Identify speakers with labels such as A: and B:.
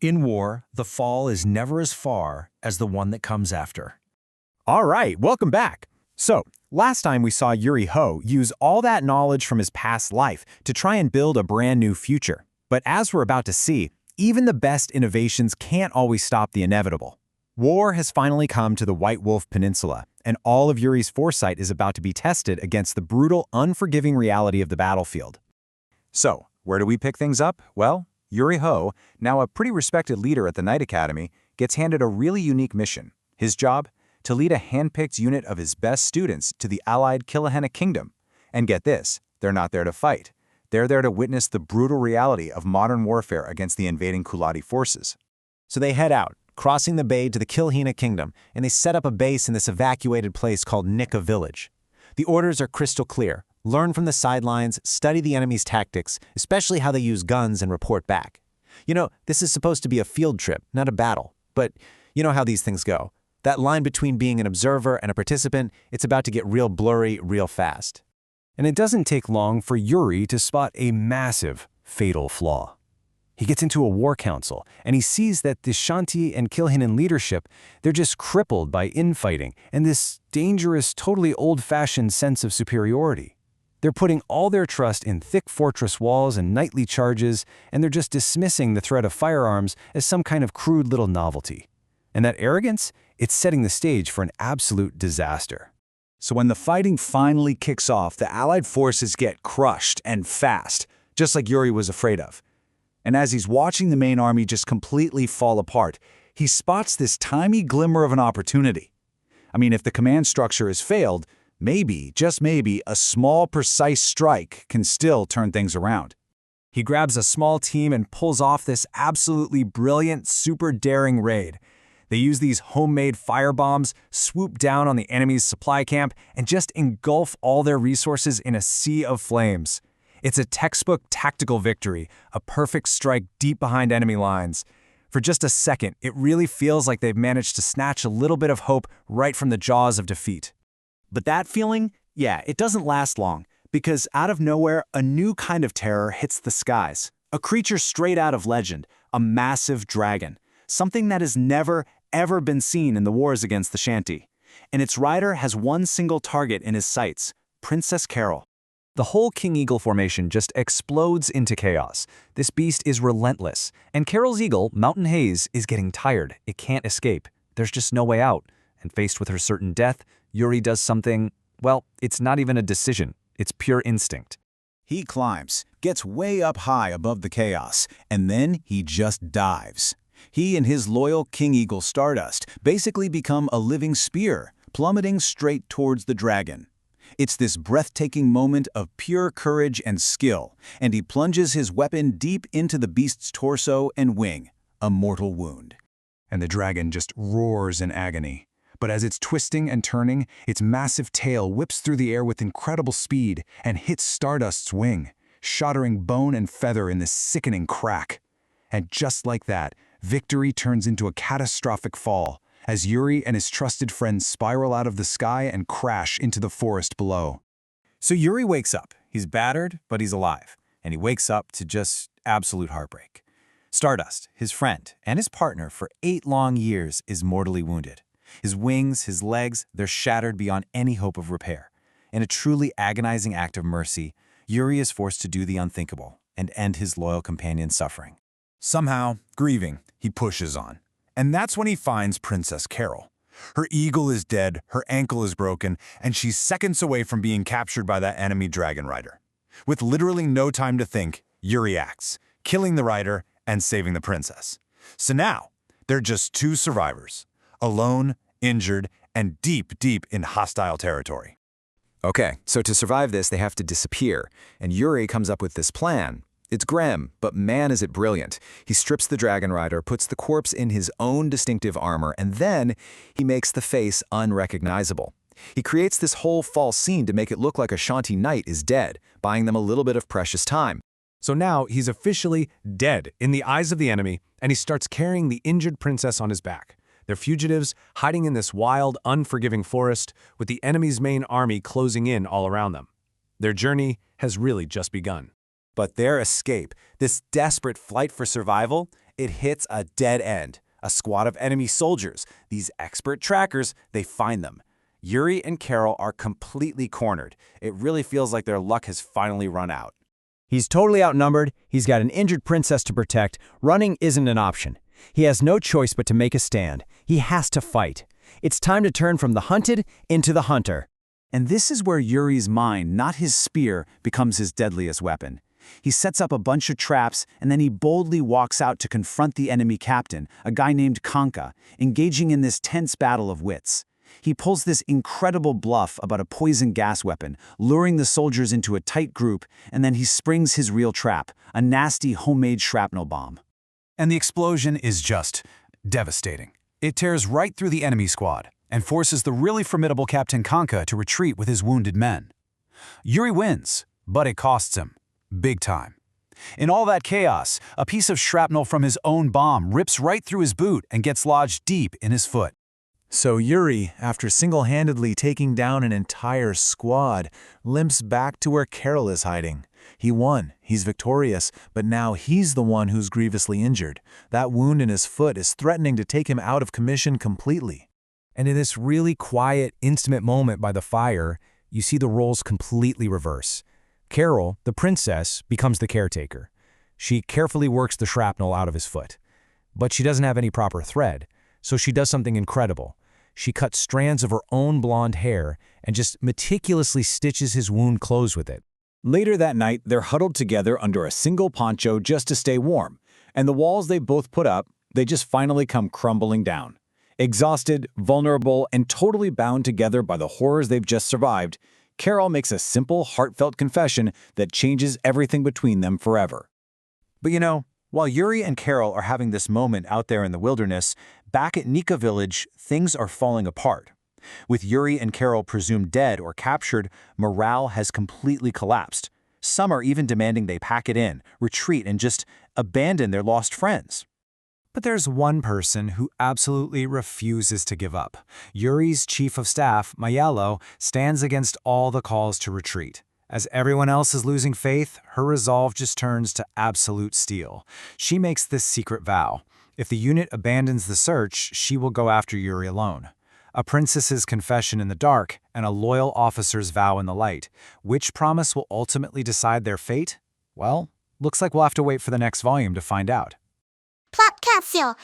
A: In war, the fall is never as far as the one that comes after.
B: All right, welcome back. So, last time we saw Yuri Ho use all that knowledge from his past life to try and build a brand new future. But as we're about to see, even the best innovations can't always stop the inevitable. War has finally come to the White Wolf Peninsula, and all of Yuri's foresight is about to be tested against the brutal, unforgiving reality of the battlefield. So, where do we pick things up? Well, Yuri Ho, now a pretty respected leader at the Knight Academy, gets handed a really unique mission. His job? To lead a hand-picked unit of his best students to the allied Killahenna Kingdom. And get this, they're not there to fight. They're there to witness the brutal reality of modern warfare against the invading Kulati forces. So they head out, crossing the bay to the Killahenna Kingdom, and they set up a base in this evacuated place called Nika Village. The orders are crystal clear. Learn from the sidelines, study the enemy's tactics, especially how they use guns, and report back. You know, this is supposed to be a field trip, not a battle. But you know how these things go. That line between being an observer and a participant, it's about to get real blurry real fast. And it doesn't take long for Yuri to spot a massive, fatal flaw. He gets into a war council, and he sees that the Shanti and Kilhinnan leadership, they're just crippled by infighting and this dangerous, totally old-fashioned sense of superiority. They're putting all their trust in thick fortress walls and nightly charges, and they're just dismissing the threat of firearms as some kind of crude little novelty. And that arrogance, it's setting the stage for an absolute disaster.
C: So when the fighting finally kicks off, the Allied forces get crushed and fast, just like Yuri was afraid of. And as he's watching the main army just completely fall apart, he spots this tiny glimmer of an opportunity. I mean, if the command structure has failed, maybe, just maybe, a small, precise strike can still turn things around.
B: He grabs a small team and pulls off this absolutely brilliant, super daring raid. They use these homemade firebombs, swoop down on the enemy's supply camp, and just engulf all their resources in a sea of flames. It's a textbook tactical victory, a perfect strike deep behind enemy lines. For just a second, it really feels like they've managed to snatch a little bit of hope right from the jaws of defeat. But that feeling, yeah, it doesn't last long, because out of nowhere, a new kind of terror hits the skies. A creature straight out of legend, a massive dragon. Something that has never, ever been seen in the wars against the Shanti. And its rider has one single target in his sights, Princess Carol. The whole King Eagle formation just explodes into chaos. This beast is relentless, and Carol's eagle, Mountain Haze, is getting tired. It can't escape. There's just no way out. And faced with her certain death, Yuri does something, well, it's not even a decision. It's pure instinct.
C: He climbs, gets way up high above the chaos, and then he just dives. He and his loyal King Eagle Stardust basically become a living spear, plummeting straight towards the dragon. It's this breathtaking moment of pure courage and skill, and he plunges his weapon deep into the beast's torso and wing, a mortal wound.
D: And the dragon just roars in agony. But as it's twisting and turning, its massive tail whips through the air with incredible speed and hits Stardust's wing, shattering bone and feather in this sickening crack. And just like that, victory turns into a catastrophic fall, as Yuri and his trusted friends spiral out of the sky and crash into the forest below.
B: So Yuri wakes up. He's battered, but he's alive. And he wakes up to just absolute heartbreak. Stardust, his friend, and his partner for 8 long years, is mortally wounded. His wings, his legs, they're shattered beyond any hope of repair. In a truly agonizing act of mercy, Yuri is forced to do the unthinkable and end his loyal companion's suffering.
D: Somehow, grieving, he pushes on. And that's when he finds Princess Carol. Her eagle is dead, her ankle is broken, and she's seconds away from being captured by that enemy dragon rider. With literally no time to think, Yuri acts, killing the rider and saving the princess. So now, they're just 2 survivors, alone, injured, and deep, deep in hostile territory.
B: Okay, so to survive this, they have to disappear, and Yuri comes up with this plan. It's grim, but man is it brilliant. He strips the dragon rider, puts the corpse in his own distinctive armor, and then he makes the face unrecognizable. He creates this whole false scene to make it look like a Shanti knight is dead, buying them a little bit of precious time. So now he's officially dead in the eyes of the enemy, and he starts carrying the injured princess on his back. They're fugitives, hiding in this wild, unforgiving forest, with the enemy's main army closing in all around them. Their journey has really just begun. But their escape, this desperate flight for survival, It hits a dead end. A squad of enemy soldiers, these expert trackers, they find them. Yuri and Carol are completely cornered. It really feels like their luck has finally run out. He's totally outnumbered, he's got an injured princess to protect, running isn't an option. He has no choice but to make a stand. He has to fight. It's time to turn from the hunted into the hunter. And this is where Yuri's mind, not his spear, becomes his deadliest weapon. He sets up a bunch of traps, and then he boldly walks out to confront the enemy captain, a guy named Conqueror, engaging in this tense battle of wits. He pulls this incredible bluff about a poison gas weapon, luring the soldiers into a tight group, and then he springs his real trap, a nasty homemade shrapnel bomb.
D: And the explosion is just devastating. It tears right through the enemy squad and forces the really formidable Captain Conqueror to retreat with his wounded men. Yuri wins, but it costs him. Big time. In all that chaos, a piece of shrapnel from his own bomb rips right through his boot and gets lodged deep in his foot.
A: So Yuri, after single-handedly taking down an entire squad, limps back to where Carol is hiding. He won, he's victorious, but now he's the one who's grievously injured. That wound in his foot is threatening to take him out of commission completely. And in this really quiet, intimate moment by the fire, you see the roles completely reverse. Carol, the princess, becomes the caretaker. She carefully works the shrapnel out of his foot. But she doesn't have any proper thread, so she does something incredible. She cuts strands of her own blonde hair and just meticulously stitches his wound closed with it.
C: Later that night, they're huddled together under a single poncho just to stay warm, and the walls they both put up, they just finally come crumbling down. Exhausted, vulnerable, and totally bound together by the horrors they've just survived, Carol makes a simple, heartfelt confession that changes everything between them forever.
A: But you know, while Yuri and Carol are having this moment out there in the wilderness, back at Nika village, things are falling apart. With Yuri and Carol presumed dead or captured, morale has completely collapsed. Some are even demanding they pack it in, retreat, and just abandon their lost friends.
B: But there's one person who absolutely refuses to give up. Yuri's chief of staff, Mayello, stands against all the calls to retreat. As everyone else is losing faith, her resolve just turns to absolute steel. She makes this secret vow. If the unit abandons the search, she will go after Yuri alone. A princess's confession in the dark and a loyal officer's vow in the light. Which promise will ultimately decide their fate? Well, looks like we'll have to wait for the next volume to find out.
E: Plot capsule.